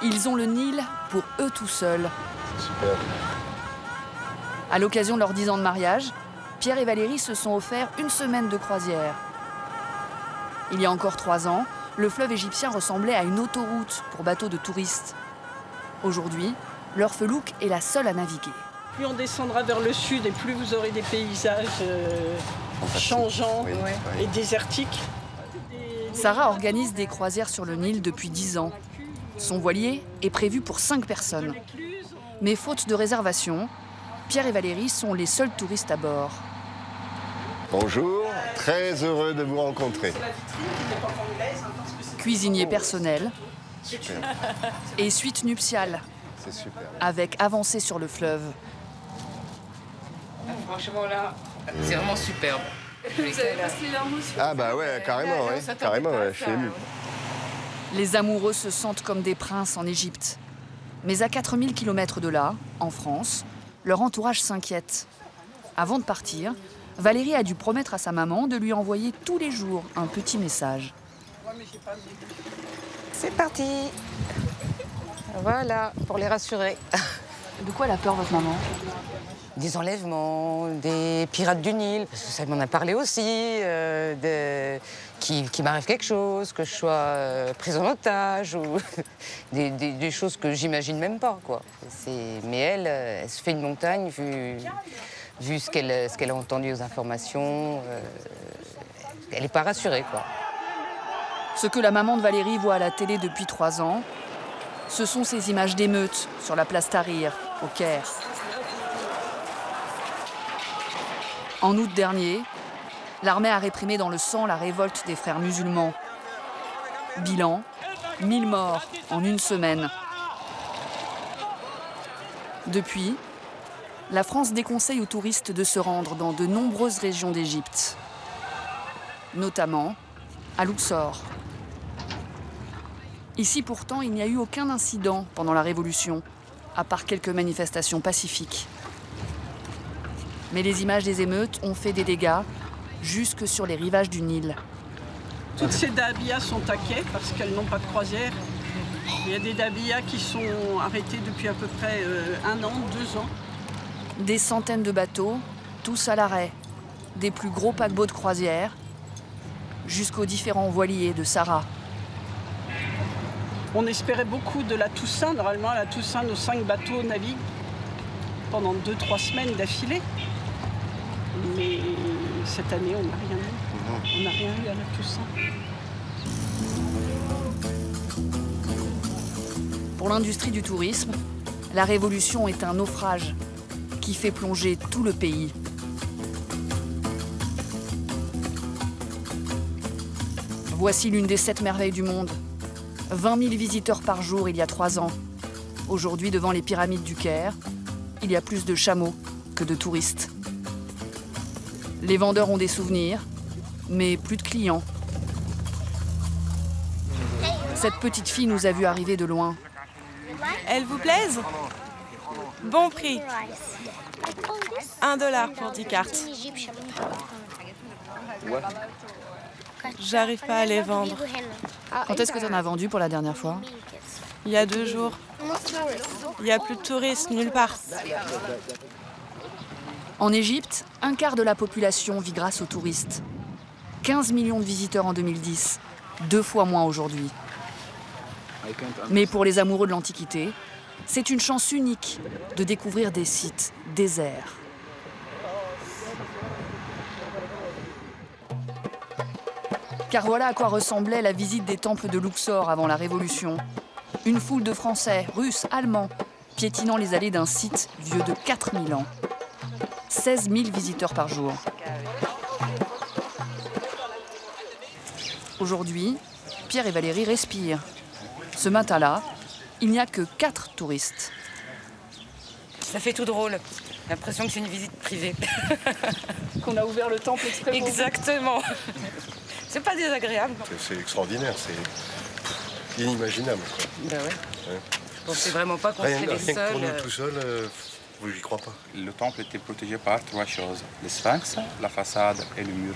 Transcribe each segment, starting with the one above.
Ils ont le Nil pour eux tout seuls. Super. À l'occasion de leurs 10 ans de mariage, Pierre et Valérie se sont offerts une semaine de croisière. Il y a encore 3 ans, le fleuve égyptien ressemblait à une autoroute pour bateaux de touristes. Aujourd'hui, leur felouk est la seule à naviguer. Plus on descendra vers le sud et plus vous aurez des paysages changeants et désertiques. Sarah organise des croisières sur le Nil depuis 10 ans. Son voilier est prévu pour 5 personnes. Mais faute de réservation, Pierre et Valérie sont les seuls touristes à bord. Bonjour, très heureux de vous rencontrer. Cuisinier personnel Super, et suite nuptiale, c'est super. avec avancée sur le fleuve. Franchement là, c'est vraiment superbe. Vous avez presque les larmes aux yeux. Ah bah ouais, carrément, ouais. Carrément, ouais, je suis ému. Les amoureux se sentent comme des princes en Égypte. Mais à 4000 km de là, en France, leur entourage s'inquiète. Avant de partir, Valérie a dû promettre à sa maman de lui envoyer tous les jours un petit message. C'est parti. Voilà, pour les rassurer. De quoi elle a peur, votre maman? Des enlèvements, des pirates du Nil, parce que ça m'en a parlé aussi, qu'il m'arrive quelque chose, que je sois prise en otage, ou des choses que j'imagine même pas, quoi. Mais elle se fait une montagne, vu ce qu'elle a entendu aux informations. Elle n'est pas rassurée, quoi. Ce que la maman de Valérie voit à la télé depuis 3 ans, ce sont ces images d'émeutes sur la place Tahrir, au Caire. En août dernier, l'armée a réprimé dans le sang la révolte des frères musulmans. Bilan, 1000 morts en une semaine. Depuis, la France déconseille aux touristes de se rendre dans de nombreuses régions d'Égypte, notamment à Luxor. Ici, pourtant, il n'y a eu aucun incident pendant la Révolution, à part quelques manifestations pacifiques. Mais les images des émeutes ont fait des dégâts jusque sur les rivages du Nil. Toutes ces dahabiyas sont à quai parce qu'elles n'ont pas de croisière. Il y a des dahabiyas qui sont arrêtés depuis à peu près 1 an, 2 ans. Des centaines de bateaux, tous à l'arrêt. Des plus gros paquebots de croisière jusqu'aux différents voiliers de Sarah. On espérait beaucoup de la Toussaint. Normalement, à la Toussaint, nos 5 bateaux naviguent pendant 2-3 semaines d'affilée. Mais cette année, on n'a rien eu. On n'a rien eu à la Toussaint. Pour l'industrie du tourisme, la Révolution est un naufrage qui fait plonger tout le pays. Voici l'une des 7 merveilles du monde. 20 000 visiteurs par jour il y a 3 ans. Aujourd'hui, devant les pyramides du Caire, il y a plus de chameaux que de touristes. Les vendeurs ont des souvenirs, mais plus de clients. Cette petite fille nous a vus arriver de loin. Elles vous plaisent? Bon prix. $1 pour 10 cartes. J'arrive pas à les vendre. Quand est-ce que tu en as vendu pour la dernière fois? Il y a 2 jours. Il n'y a plus de touristes nulle part. En Égypte, 1/4 de la population vit grâce aux touristes. 15 millions de visiteurs en 2010, 2 fois moins aujourd'hui. Mais pour les amoureux de l'Antiquité, c'est une chance unique de découvrir des sites déserts. Car voilà à quoi ressemblait la visite des temples de Luxor avant la Révolution. Une foule de Français, Russes, Allemands, piétinant les allées d'un site vieux de 4000 ans. 16 000 visiteurs par jour. Aujourd'hui, Pierre et Valérie respirent. Ce matin-là, il n'y a que 4 touristes. Ça fait tout drôle. J'ai l'impression que c'est une visite privée. Qu'on a ouvert le temple exprès pour vous. Exactement. C'est pas désagréable. C'est extraordinaire, c'est inimaginable. Quoi. Ben ouais. Je pensais vraiment pas qu'on serait les Rien que seuls. pour nous tout seuls, j'y crois pas. Le temple était protégé par 3 choses. Le sphinx, la façade et le mur.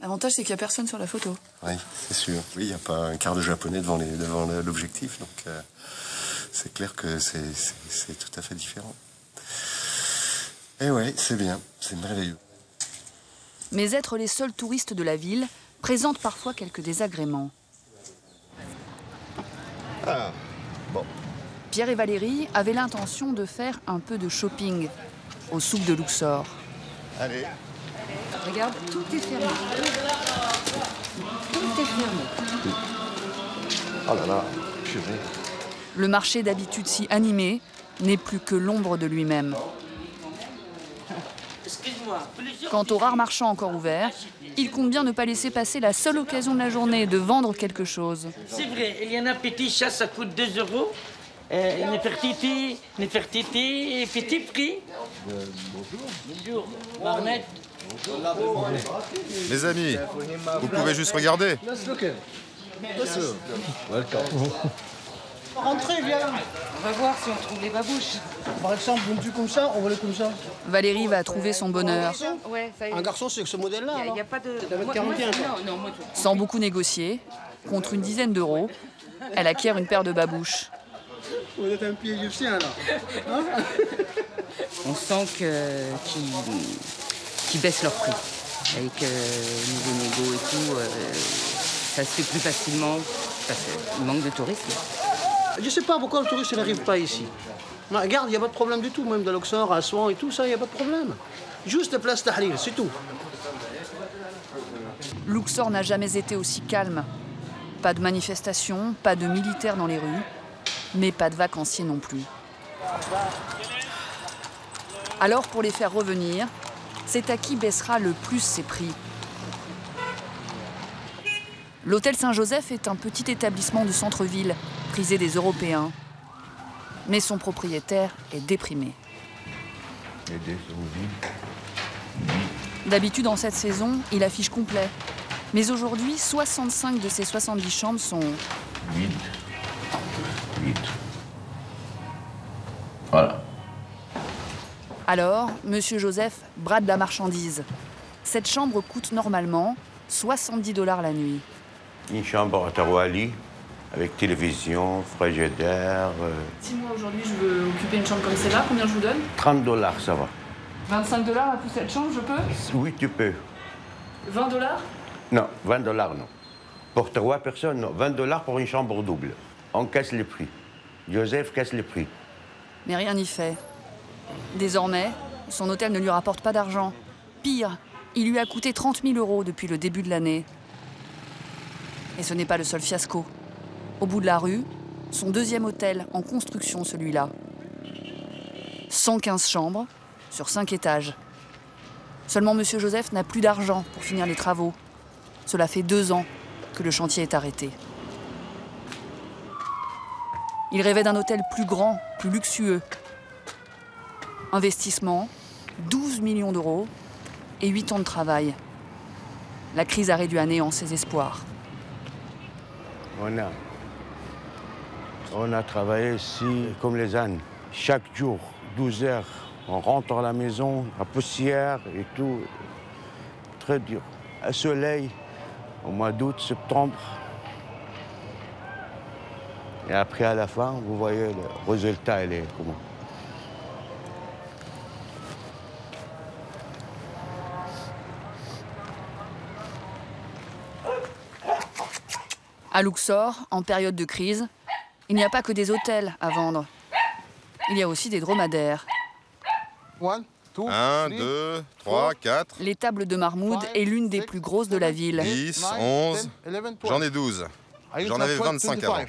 Avant L'avantage, c'est qu'il n'y a personne sur la photo. Oui, c'est sûr. Oui, il n'y a pas un quart de japonais devant l'objectif, donc c'est clair que c'est tout à fait différent. Et ouais, c'est bien, c'est merveilleux. Mais être les seuls touristes de la ville présente parfois quelques désagréments. Ah, bon. Pierre et Valérie avaient l'intention de faire un peu de shopping au souk de Luxor. Allez. Regarde, tout est fermé. Tout est fermé. Oh là là, purée. Le marché d'habitude si animé n'est plus que l'ombre de lui-même. Quant aux rares marchands encore ouverts, il compte bien ne pas laisser passer la seule occasion de la journée de vendre quelque chose. C'est vrai, il y en a petit chat, ça coûte 2 €. Nefertiti, petit prix. Bonjour. Barnett. Les amis, vous pouvez juste regarder. Rentrez, viens. On va voir si on trouve les babouches. Par exemple, une tue comme ça, on va les comme ça. Valérie va trouver son bonheur. Ouais, ça y est. Un garçon, c'est ce modèle-là. Il n'y a pas de... Moi, 41, toi. Non, moi, tout. Sans beaucoup négocier, contre une dizaine d'euros, elle acquiert une paire de babouches. Vous êtes un pied égyptien, là. Hein? On sent qu'ils baissent leur prix. Avec niveau négo et tout, ça se fait plus facilement parce qu'il manque de tourisme. Je ne sais pas pourquoi le touriste n'arrive pas ici. Mais regarde, il n'y a pas de problème du tout. Même de Luxor, à Assouan et tout ça, il n'y a pas de problème. Juste la place Tahrir, c'est tout. Luxor n'a jamais été aussi calme. Pas de manifestations, pas de militaires dans les rues, mais pas de vacanciers non plus. Alors, pour les faire revenir, c'est à qui baissera le plus ses prix. L'hôtel Saint-Joseph est un petit établissement du centre-ville, prisé des Européens. Mais son propriétaire est déprimé. D'habitude, en cette saison, il affiche complet. Mais aujourd'hui, 65 de ses 70 chambres sont... Vide. Voilà. Alors, Monsieur Joseph brade la marchandise. Cette chambre coûte normalement 70 $ la nuit. Une chambre à Tarouali, avec télévision, frigidaire. Si moi aujourd'hui je veux occuper une chambre comme celle-là, combien je vous donne? 30 $, ça va. 25 $ là pour cette chambre, je peux? Oui, tu peux. 20 $? Non, 20 $ non. Pour 3 personnes, non. 20 $ pour une chambre double. On casse les prix. Joseph casse les prix. Mais rien n'y fait. Désormais, son hôtel ne lui rapporte pas d'argent. Pire, il lui a coûté 30 000 € depuis le début de l'année. Et ce n'est pas le seul fiasco. Au bout de la rue, son deuxième hôtel en construction, celui-là. 115 chambres sur 5 étages. Seulement, Monsieur Joseph n'a plus d'argent pour finir les travaux. Cela fait 2 ans que le chantier est arrêté. Il rêvait d'un hôtel plus grand, plus luxueux. Investissement, 12 millions € et 8 ans de travail. La crise a réduit à néant ses espoirs. On a travaillé ici comme les ânes. Chaque jour, 12 heures, on rentre à la maison, la poussière et tout. Très dur. Un soleil au mois d'août, septembre. Et après, à la fin, vous voyez le résultat, il est comment. À Luxor, en période de crise, il n'y a pas que des hôtels à vendre. Il y a aussi des dromadaires. 1, 2, 3, 4. L'étable de Mahmoud est l'une des plus grosses de la ville. 10, 11. J'en ai 12. J'en avais 25 avant.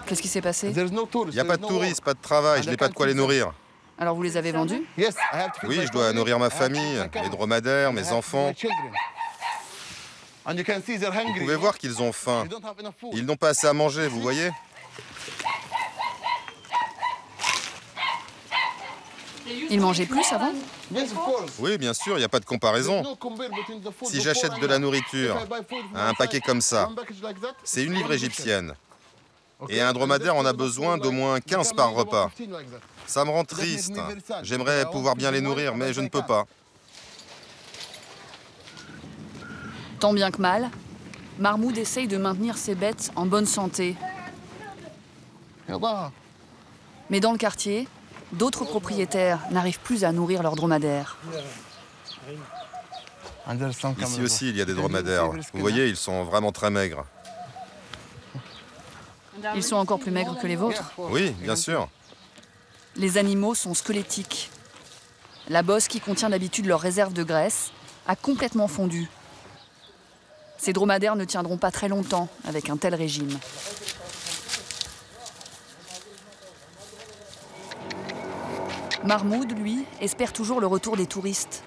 Qu'est-ce qui s'est passé? Il n'y a pas de touristes, pas de travail, je n'ai pas de quoi les nourrir. Alors vous les avez vendus? Oui, je dois nourrir ma famille, les dromadaires, mes enfants. Vous pouvez voir qu'ils ont faim. Ils n'ont pas assez à manger, vous voyez? Ils mangeaient plus avant? Oui, bien sûr, il n'y a pas de comparaison. Si j'achète de la nourriture, un paquet comme ça, c'est une livre égyptienne. Et un dromadaire en a besoin d'au moins 15 par repas. Ça me rend triste. J'aimerais pouvoir bien les nourrir, mais je ne peux pas. Tant bien que mal, Mahmoud essaye de maintenir ses bêtes en bonne santé. Mais dans le quartier, d'autres propriétaires n'arrivent plus à nourrir leurs dromadaires. Ici aussi, il y a des dromadaires. Vous voyez, ils sont vraiment très maigres. Ils sont encore plus maigres que les vôtres. Oui, bien sûr. Les animaux sont squelettiques. La bosse qui contient d'habitude leur réserve de graisse a complètement fondu. Ces dromadaires ne tiendront pas très longtemps avec un tel régime. Mahmoud, lui, espère toujours le retour des touristes.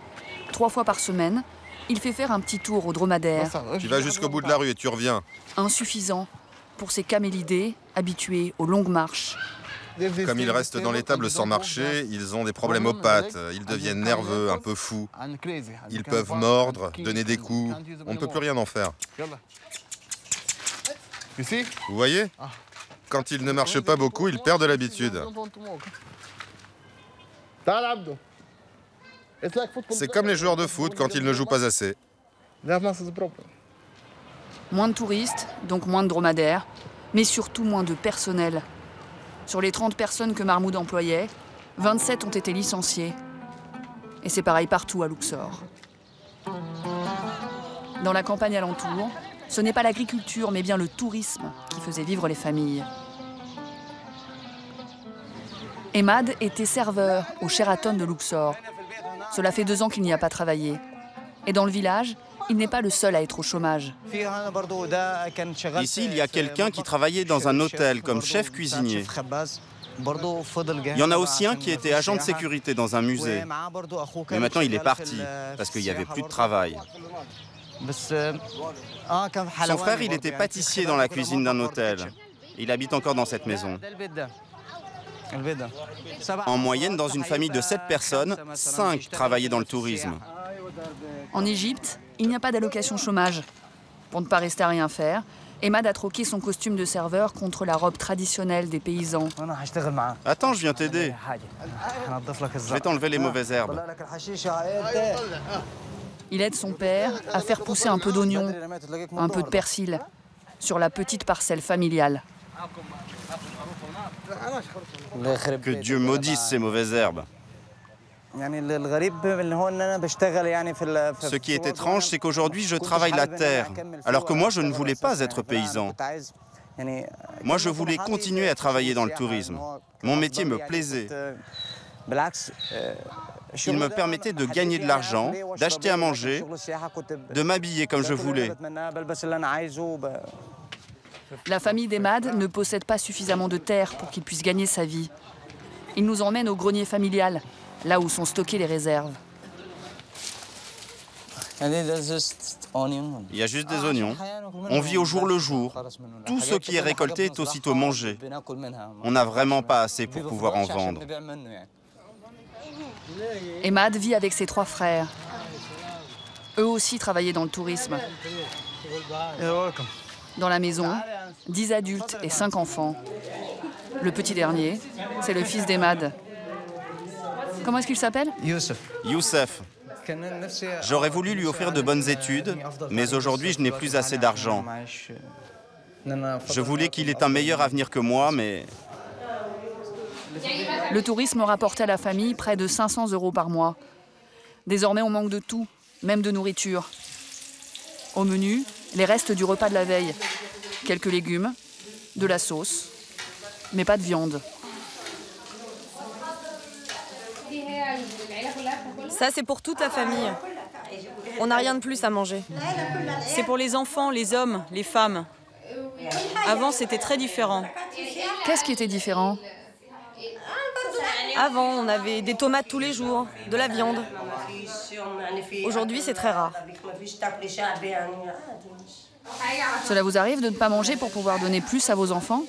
3 fois par semaine, il fait faire un petit tour aux dromadaires. Tu vas jusqu'au bout de la rue et tu reviens. Insuffisant pour ces camélidés habitués aux longues marches. Comme ils restent dans l'étable sans marcher, ils ont des problèmes aux pattes, ils deviennent nerveux, un peu fous. Ils peuvent mordre, donner des coups, on ne peut plus rien en faire. Vous voyez? Quand ils ne marchent pas beaucoup, ils perdent l'habitude. C'est comme les joueurs de foot quand ils ne jouent pas assez. Moins de touristes, donc moins de dromadaires, mais surtout moins de personnel. Sur les 30 personnes que Mahmoud employait, 27 ont été licenciés. Et c'est pareil partout à Luxor. Dans la campagne alentour, ce n'est pas l'agriculture, mais bien le tourisme qui faisait vivre les familles. Emad était serveur au Sheraton de Luxor. Cela fait 2 ans qu'il n'y a pas travaillé. Et dans le village, il n'est pas le seul à être au chômage. Ici, il y a quelqu'un qui travaillait dans un hôtel comme chef cuisinier. Il y en a aussi un qui était agent de sécurité dans un musée. Mais maintenant, il est parti parce qu'il n'y avait plus de travail. Son frère, il était pâtissier dans la cuisine d'un hôtel. Il habite encore dans cette maison. En moyenne, dans une famille de 7 personnes, 5 travaillaient dans le tourisme. En Égypte, il n'y a pas d'allocation chômage. Pour ne pas rester à rien faire, Emad a troqué son costume de serveur contre la robe traditionnelle des paysans. Attends, je viens t'aider. Je vais t'enlever les mauvaises herbes. Il aide son père à faire pousser un peu d'oignon, un peu de persil, sur la petite parcelle familiale. Que Dieu maudisse ces mauvaises herbes. Ce qui est étrange, c'est qu'aujourd'hui, je travaille la terre, alors que moi, je ne voulais pas être paysan. Moi, je voulais continuer à travailler dans le tourisme. Mon métier me plaisait. Il me permettait de gagner de l'argent, d'acheter à manger, de m'habiller comme je voulais. La famille d'Emad ne possède pas suffisamment de terre pour qu'il puisse gagner sa vie. Il nous emmène au grenier familial, là où sont stockées les réserves. Il y a juste des oignons. On vit au jour le jour. Tout ce qui est récolté est aussitôt mangé. On n'a vraiment pas assez pour pouvoir en vendre. Emad vit avec ses 3 frères. Eux aussi travaillaient dans le tourisme. Dans la maison, 10 adultes et 5 enfants. Le petit dernier, c'est le fils d'Emad. Comment est-ce qu'il s'appelle? Youssef. J'aurais voulu lui offrir de bonnes études, mais aujourd'hui, je n'ai plus assez d'argent. Je voulais qu'il ait un meilleur avenir que moi, mais... Le tourisme rapportait à la famille près de 500 € par mois. Désormais, on manque de tout, même de nourriture. Au menu, les restes du repas de la veille. Quelques légumes, de la sauce, mais pas de viande. Ça, c'est pour toute la famille. On n'a rien de plus à manger. C'est pour les enfants, les hommes, les femmes. Avant, c'était très différent. Qu'est-ce qui était différent? Avant, on avait des tomates tous les jours, de la viande. Aujourd'hui, c'est très rare. Cela vous arrive de ne pas manger pour pouvoir donner plus à vos enfants?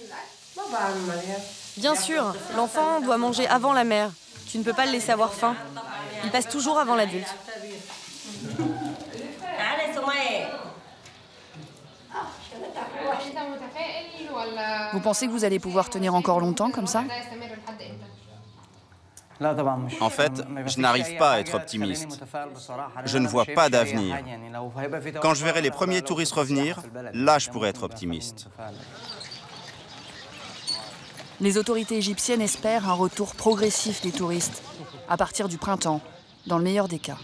Bien sûr, l'enfant doit manger avant la mère. Tu ne peux pas le laisser avoir faim. Il passe toujours avant l'adulte. Vous pensez que vous allez pouvoir tenir encore longtemps comme ça? En fait, je n'arrive pas à être optimiste. Je ne vois pas d'avenir. Quand je verrai les premiers touristes revenir, là je pourrai être optimiste. Les autorités égyptiennes espèrent un retour progressif des touristes, à partir du printemps, dans le meilleur des cas.